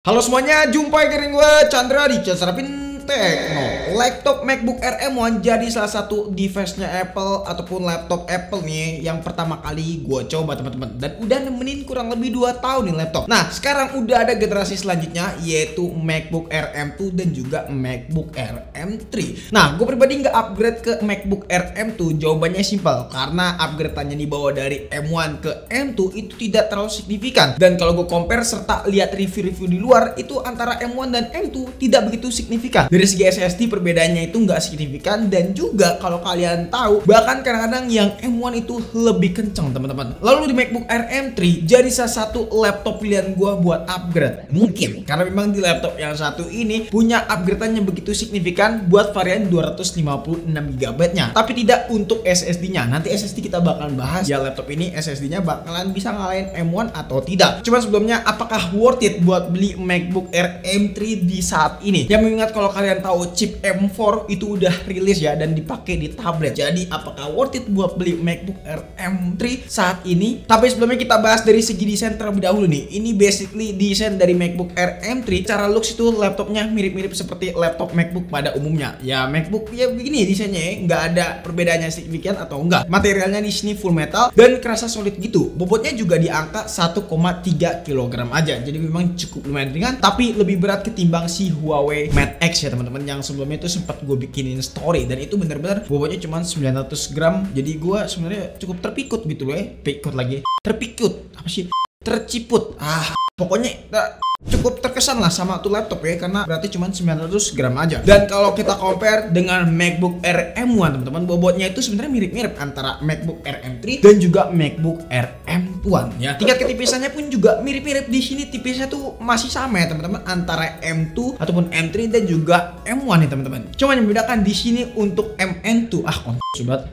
Halo semuanya, jumpa lagi dengan gue Chandra di Chandra Tekno. Laptop MacBook Air M1 jadi salah satu device-nya Apple ataupun laptop Apple nih yang pertama kali gue coba teman-teman, dan udah nemenin kurang lebih 2 tahun nih laptop. Nah sekarang udah ada generasi selanjutnya yaitu MacBook Air M2 dan juga MacBook Air M3. Nah gue pribadi nggak upgrade ke MacBook Air M2, jawabannya simpel karena upgrade-nya dibawa dari M1 ke M2 itu tidak terlalu signifikan, dan kalau gue compare serta lihat review-review di luar itu antara M1 dan M2 tidak begitu signifikan. Dari segi SSD perbedaannya itu nggak signifikan, dan juga kalau kalian tahu bahkan kadang-kadang yang M1 itu lebih kenceng teman-teman. Lalu di MacBook Air M3 jadi salah satu laptop pilihan gua buat upgrade mungkin karena memang di laptop yang satu ini punya upgrade-nya begitu signifikan buat varian 256GB nya, tapi tidak untuk SSD-nya. Nanti SSD kita bakalan bahas ya, laptop ini SSD-nya bakalan bisa ngalahin M1 atau tidak. Cuma sebelumnya, apakah worth it buat beli MacBook Air M3 di saat ini? Yang mengingat kalau kalian tahu chip M4 itu udah rilis ya dan dipakai di tablet. Jadi apakah worth it buat beli MacBook Air M3 saat ini? Tapi sebelumnya kita bahas dari segi desain terlebih dahulu nih. Ini basically desain dari MacBook Air M3. Cara looks itu laptopnya mirip-mirip seperti laptop MacBook pada umumnya. Ya MacBook ya begini desainnya ya, nggak ada perbedaannya signifikan atau enggak. Materialnya di sini full metal dan kerasa solid gitu. Bobotnya juga di angka 1,3 kg aja. Jadi memang cukup lumayan ringan, tapi lebih berat ketimbang si Huawei Mate X ya teman-teman, yang sebelumnya itu sempat gue bikinin story, dan itu bener-bener bobotnya cuma 900 gram. Jadi gue sebenarnya cukup terpikut gitu loh ya. Pikut lagi, terpikut apa sih, terciput, pokoknya cukup terkesan lah sama tuh laptop ya, karena berarti cuma 900 gram aja. Dan kalau kita compare dengan MacBook Air M1 teman-teman, bobotnya itu sebenarnya mirip-mirip antara MacBook Air M3 dan juga MacBook Air M1 ya. Tingkat ketipisannya pun juga mirip-mirip. Di sini tipisnya tuh masih sama ya teman-teman, antara M2 ataupun M3 dan juga M1 nih teman-teman. Cuma yang membedakan di sini untuk MN2 sobat.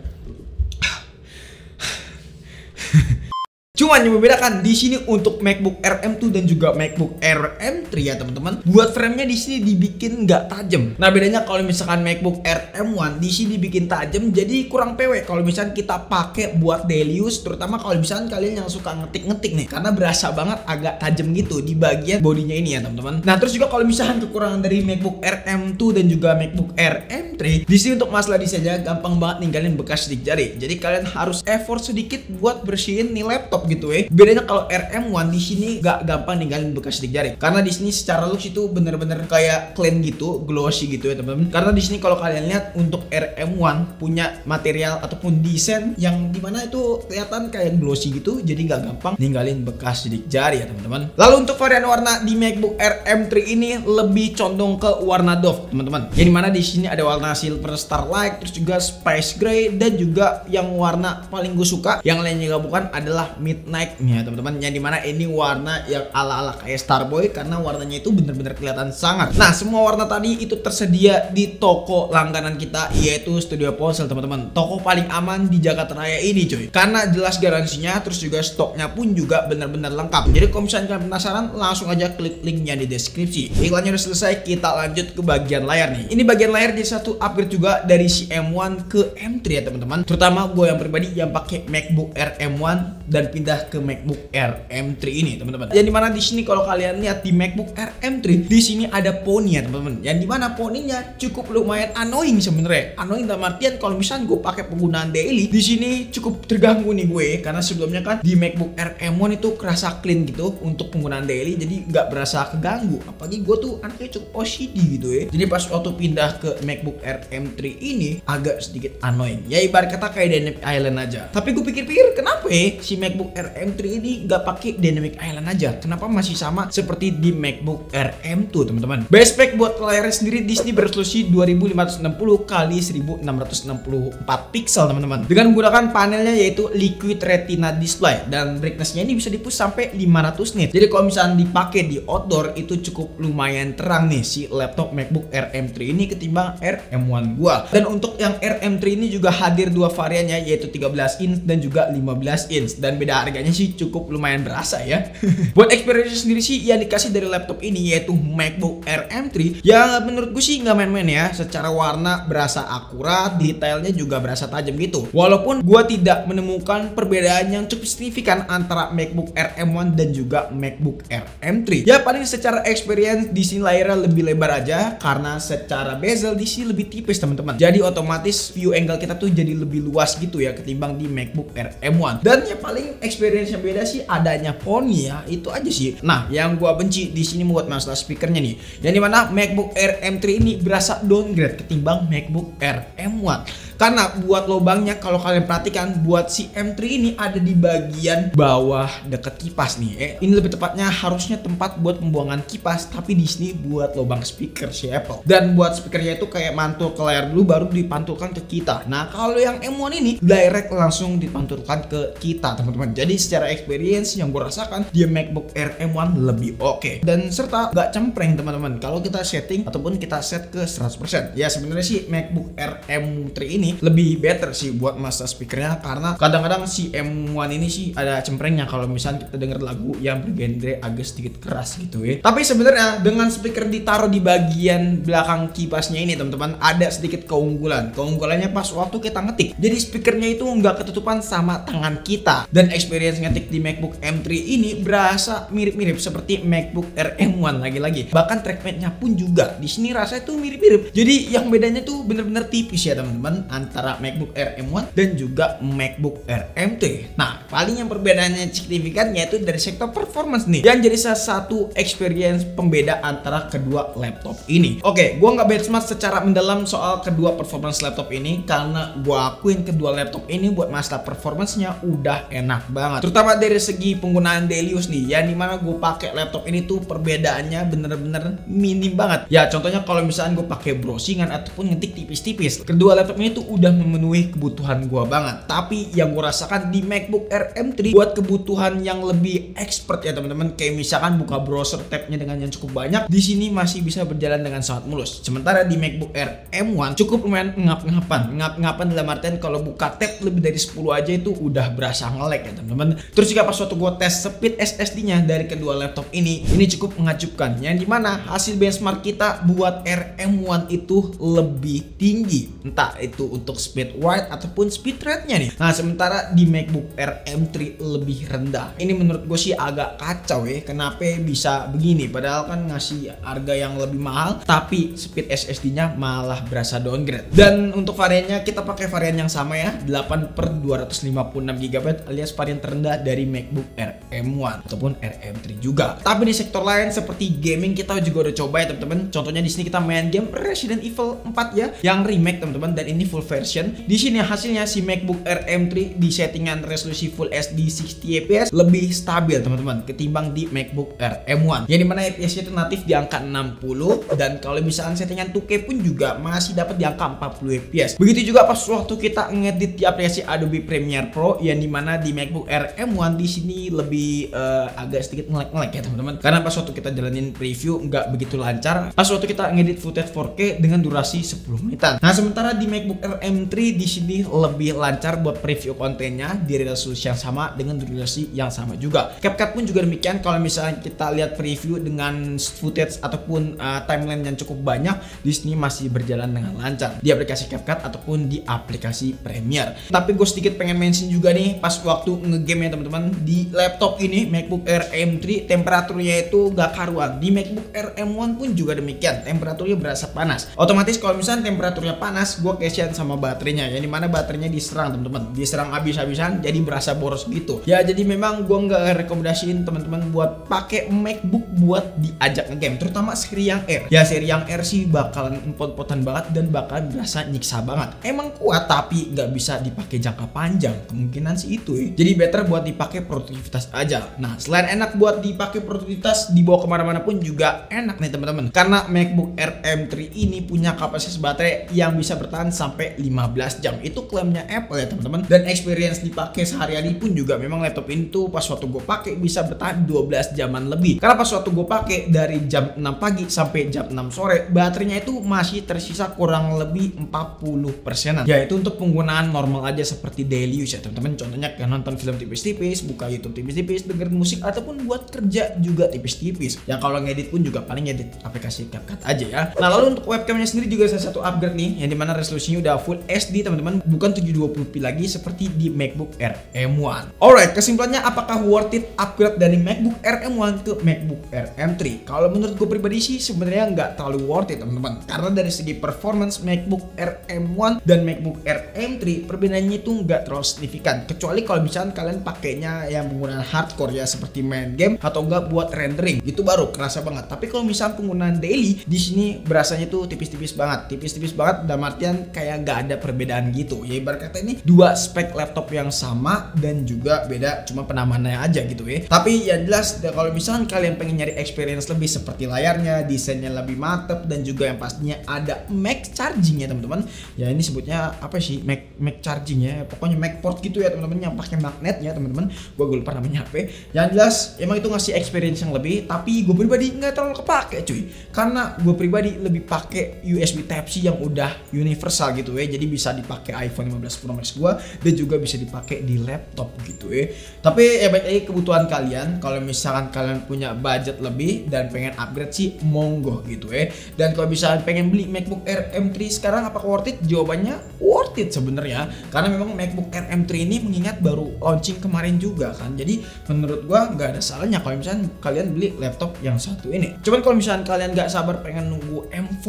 Cuman yang membedakan di sini untuk MacBook Air M2 dan juga MacBook Air M3 ya teman-teman, buat framenya di sini dibikin nggak tajam. Nah bedanya kalau misalkan MacBook Air M1 di sini dibikin tajam, jadi kurang PW kalau misalkan kita pakai buat daily use, terutama kalau misalkan kalian yang suka ngetik-ngetik nih, karena berasa banget agak tajam gitu di bagian bodinya ini ya teman-teman. Nah terus juga kalau misalkan kekurangan dari MacBook Air M2 dan juga MacBook Air M3, di sini untuk masalah desainnya gampang banget ninggalin bekas sidik jari. Jadi kalian harus effort sedikit buat bersihin nih laptop gitu ya. Bedanya kalau RM1 di sini gak gampang ninggalin bekas sidik jari, karena di sini secara looks itu bener-bener kayak clean gitu, glossy gitu ya teman-teman. Karena di sini kalau kalian lihat untuk RM1 punya material ataupun desain yang dimana itu kelihatan kayak glossy gitu, jadi gak gampang ninggalin bekas sidik jari ya teman-teman. Lalu untuk varian warna di MacBook Air M3 ini lebih condong ke warna doff teman-teman. Yang dimana di sini ada warna silver starlight, terus juga spice gray, dan juga yang warna paling gue suka yang lainnya gak bukan adalah midnight ya teman-teman, yang dimana ini warna yang ala-ala kayak Starboy karena warnanya itu bener-bener kelihatan sangat. Nah semua warna tadi itu tersedia di toko langganan kita yaitu Studio Ponsel teman-teman. Toko paling aman di Jakarta Raya ini cuy, karena jelas garansinya, terus juga stoknya pun juga bener-bener lengkap. Jadi kalau misalnya kalian penasaran langsung aja klik linknya di deskripsi. Iklannya udah selesai, kita lanjut ke bagian layar nih. Ini bagian layar di satu upgrade juga dari si M1 ke M3 ya teman-teman. Terutama gue yang pribadi yang pakai MacBook Air M1 dan pindah ke MacBook Air M3 ini teman-teman. Yang dimana di sini kalau kalian lihat di MacBook Air M3 di sini ada poni ya teman-teman. Yang dimana poninya cukup lumayan annoying sebenarnya. Annoying dalam artian kalau misalnya gue pakai penggunaan daily di sini cukup terganggu nih gue, karena sebelumnya kan di MacBook Air M1 itu kerasa clean gitu untuk penggunaan daily, jadi nggak berasa keganggu. Apalagi gue tuh anaknya cukup OCD gitu ya. Jadi pas waktu pindah ke MacBook Air M3 ini agak sedikit annoying. Ya ibarat kata kayak Dynamic Island aja. Tapi gue pikir-pikir kenapa ya si MacBook Air M3 ini nggak pakai Dynamic Island aja? Kenapa masih sama seperti di MacBook Air M2 teman-teman? Base spec buat layarnya sendiri di sini beresolusi 2560 x 1664 pixel teman-teman, dengan menggunakan panelnya yaitu Liquid Retina Display, dan brightness-nya ini bisa di-push sampai 500 nit. Jadi kalau misalnya dipakai di outdoor itu cukup lumayan terang nih si laptop MacBook Air M3 ini ketimbang Air M1 gua. Dan untuk yang Air M3 ini juga hadir dua variannya yaitu 13 inch dan juga 15 inch, dan beda ya harganya sih cukup lumayan berasa ya. Buat experience sendiri sih yang dikasih dari laptop ini yaitu MacBook Air M3 ya menurut gue sih nggak main-main ya. Secara warna berasa akurat, detailnya juga berasa tajam gitu. Walaupun gue tidak menemukan perbedaan yang cukup signifikan antara MacBook Air M1 dan juga MacBook Air M3. Ya paling secara experience di sini layarnya lebih lebar aja karena secara bezel di sini lebih tipis teman-teman. Jadi otomatis view angle kita tuh jadi lebih luas gitu ya ketimbang di MacBook Air M1. Dan ya paling experience yang beda sih adanya font ya, itu aja sih. Nah, yang gua benci di sini buat masalah speakernya nih. Yang dimana MacBook Air M3 ini berasa downgrade ketimbang MacBook Air M1. Karena buat lubangnya kalau kalian perhatikan buat si M3 ini ada di bagian bawah deket kipas nih. Ini lebih tepatnya harusnya tempat buat pembuangan kipas, tapi di sini buat lubang speaker si Apple. Dan buat speakernya itu kayak mantul ke layar dulu baru dipantulkan ke kita. Nah, kalau yang M1 ini direct langsung dipantulkan ke kita, teman-teman. Jadi secara experience yang gue rasakan dia MacBook Air M1 lebih oke. Dan serta gak cempreng teman-teman kalau kita setting ataupun kita set ke 100%. Ya sebenarnya sih MacBook Air M3 ini lebih better sih buat masalah speakernya karena kadang-kadang si M1 ini sih ada cemprengnya kalau misalnya kita denger lagu yang bergenre agak sedikit keras gitu ya. Tapi sebenarnya dengan speaker ditaruh di bagian belakang kipasnya ini teman-teman ada sedikit keunggulan. Keunggulannya pas waktu kita ngetik. Jadi speakernya itu nggak ketutupan sama tangan kita. Dan experience ngetik di MacBook M3 ini berasa mirip-mirip seperti MacBook Air M1 lagi-lagi. Bahkan trackpadnya pun juga di sini rasanya tuh mirip-mirip. Jadi yang bedanya tuh bener-bener tipis ya teman-teman antara MacBook Air M1 dan juga MacBook Air M3. Nah, paling yang perbedaannya signifikan yaitu dari sektor performance nih. Yang jadi salah satu experience pembeda antara kedua laptop ini. Oke, gua nggak benchmark secara mendalam soal kedua performance laptop ini karena gua akuin kedua laptop ini buat masalah performance-nya udah enak banget. Terutama dari segi penggunaan daily use nih, yang dimana gue pakai laptop ini tuh perbedaannya bener-bener minim banget. Ya contohnya kalau misalnya gue pakai browsingan ataupun ngetik tipis-tipis, kedua laptop ini tuh udah memenuhi kebutuhan gue banget. Tapi yang gue rasakan di MacBook Air M3 buat kebutuhan yang lebih expert ya teman-teman, kayak misalkan buka browser tabnya dengan yang cukup banyak, di sini masih bisa berjalan dengan sangat mulus. Sementara di MacBook Air M1 cukup lumayan ngap-ngapan dalam artian kalau buka tab lebih dari 10 aja itu udah berasa nge-lag ya teman-teman. Terus juga pas waktu gue tes speed SSD-nya dari kedua laptop ini cukup mengejutkan. Yang dimana hasil benchmark kita buat Air M1 itu lebih tinggi, entah itu untuk speed write ataupun speed rate-nya nih. Nah, sementara di MacBook Air M3 lebih rendah. Ini menurut gue sih agak kacau ya. Kenapa bisa begini? Padahal kan ngasih harga yang lebih mahal, tapi speed SSD-nya malah berasa downgrade. Dan untuk variannya kita pakai varian yang sama ya, 8/256 GB alias varian terendah dari MacBook Air M1 ataupun Air M3 juga. Tapi di sektor lain seperti gaming kita juga udah coba ya teman-teman. Contohnya di sini kita main game Resident Evil 4 ya, yang remake teman-teman, dan ini full version. Di sini hasilnya si MacBook Air M3 di settingan resolusi Full HD 60 fps lebih stabil teman-teman ketimbang di MacBook Air M1. Yang dimana FPS-nya itu natif di angka 60 dan kalau misalkan settingan 2K pun juga masih dapat di angka 40 fps. Begitu juga pas waktu kita ngedit di aplikasi Adobe Premiere Pro, yang dimana di MacBook Air M1 di sini lebih agak sedikit nge-lag ya teman-teman. Karena pas waktu kita jalanin preview nggak begitu lancar. Pas waktu kita ngedit footage 4K dengan durasi 10 menitan. Nah, sementara di MacBook Air M3 di sini lebih lancar buat preview kontennya di resolusi yang sama dengan durasi yang sama juga. CapCut pun juga demikian. Kalau misalnya kita lihat preview dengan footage ataupun timeline yang cukup banyak, di sini masih berjalan dengan lancar di aplikasi CapCut ataupun di aplikasi Premiere. Tapi gue sedikit pengen mention juga nih pas waktu ngegame ya teman-teman, di laptop ini MacBook Air M3 temperaturnya itu gak karuan. Di MacBook Air M1 pun juga demikian, temperaturnya berasa panas. Otomatis kalau misalnya temperaturnya panas, gue kasihan sama baterainya, yang dimana baterainya diserang teman-teman, diserang habis-habisan, jadi berasa boros gitu. Ya jadi memang gue nggak rekomendasiin teman-teman buat pakai MacBook buat diajak ngegame, terutama seri yang Air. Ya seri yang Air sih bakalan empot-empotan banget dan bakalan berasa nyiksa banget. Emang kuat tapi nggak bisa dipakai jangka panjang, kemungkinan sih itu ya. Jadi better buat dipakai produktivitas aja. Nah, selain enak buat dipakai produktivitas, dibawa kemana-mana pun juga enak nih teman-teman. Karena MacBook Air M3 ini punya kapasitas baterai yang bisa bertahan sampai sampai 15 jam. Itu klaimnya Apple ya teman-teman. Dan experience dipakai sehari-hari pun juga memang laptop ini tuh pas waktu gue pakai bisa bertahan 12 jaman lebih. Karena pas waktu gue pakai dari jam 6 pagi sampai jam 6 sore, baterainya itu masih tersisa kurang lebih 40%. Ya itu untuk penggunaan normal aja seperti daily use ya teman-teman. Contohnya kayak nonton film tipis-tipis, buka YouTube tipis-tipis, dengerin musik, ataupun buat kerja juga tipis-tipis. Ya kalau ngedit pun juga paling ngedit aplikasi CapCut aja ya. Nah lalu untuk webcamnya sendiri juga salah satu upgrade nih, yang dimana resolusinya udah full HD teman-teman, bukan 720p lagi seperti di MacBook Air M1. Alright, kesimpulannya apakah worth it upgrade dari MacBook Air M1 ke MacBook Air M3? Kalau menurut gue pribadi sih sebenarnya nggak terlalu worth it teman-teman, karena dari segi performance MacBook Air M1 dan MacBook Air M3 perbedaannya itu nggak terlalu signifikan, kecuali kalau misalnya kalian pakainya yang penggunaan hardcore ya seperti main game atau enggak buat rendering, itu baru kerasa banget. Tapi kalau misalnya penggunaan daily di sini berasanya tuh tipis-tipis banget dalam artian kayak nggak ada perbedaan gitu ya. Ibarat kata ini dua spek laptop yang sama dan juga beda cuma penamaannya aja gitu ya. Tapi ya jelas kalau misalnya kalian pengen nyari experience lebih seperti layarnya, desainnya lebih mantep, dan juga yang pastinya ada Mac charging ya teman-teman. Ya ini sebutnya apa sih, Mac charging ya, pokoknya Mac port gitu ya teman-teman, yang pakai magnet ya teman-teman. Gue lupa namanya apa. Yang jelas emang itu ngasih experience yang lebih, tapi gue pribadi nggak terlalu kepake cuy, karena gue pribadi lebih pakai USB Type-C yang udah universal gitu ya. Jadi bisa dipakai iPhone 15 Pro Max gue, dan juga bisa dipakai di laptop gitu ya. Tapi ya baik lagi kebutuhan kalian. Kalau misalkan kalian punya budget lebih dan pengen upgrade sih monggo gitu ya. Dan kalau misalkan pengen beli MacBook Air M3 sekarang apakah worth it? Jawabannya worth it sebenarnya, karena memang MacBook Air M3 ini mengingat baru launching kemarin juga kan. Jadi menurut gua nggak ada salahnya kalau misalnya kalian beli laptop yang satu ini. Cuman kalau misalnya kalian nggak sabar pengen nunggu M4,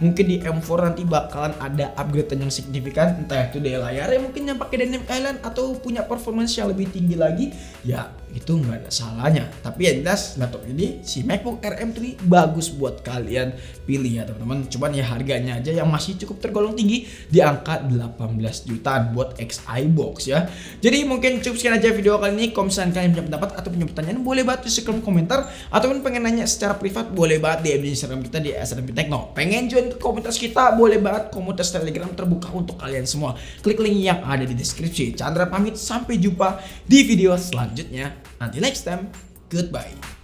mungkin di M4 nanti bakalan ada upgrade yang signifikan, entah itu dari layarnya mungkin yang pakai Dynamic Island atau punya performance yang lebih tinggi lagi, ya itu nggak ada salahnya. Tapi yang jelas laptop ini si MacBook Air M3 bagus buat kalian pilih ya teman-teman. Cuman ya harganya aja yang masih cukup tergolong tinggi di angka 18 jutaan buat Xi box ya. Jadi mungkin cukup sekian aja video kali ini. Kalau misalnya kalian punya pendapat atau punya pertanyaan, boleh banget tulis di kolom komentar, ataupun pengen nanya secara privat boleh banget DM di Instagram kita di @srmptekno. Pengen join ke komunitas kita, boleh banget, komunitas Telegram terbuka untuk kalian semua. Klik link yang ada di deskripsi. Chandra pamit, sampai jumpa di video selanjutnya. Until next time, goodbye.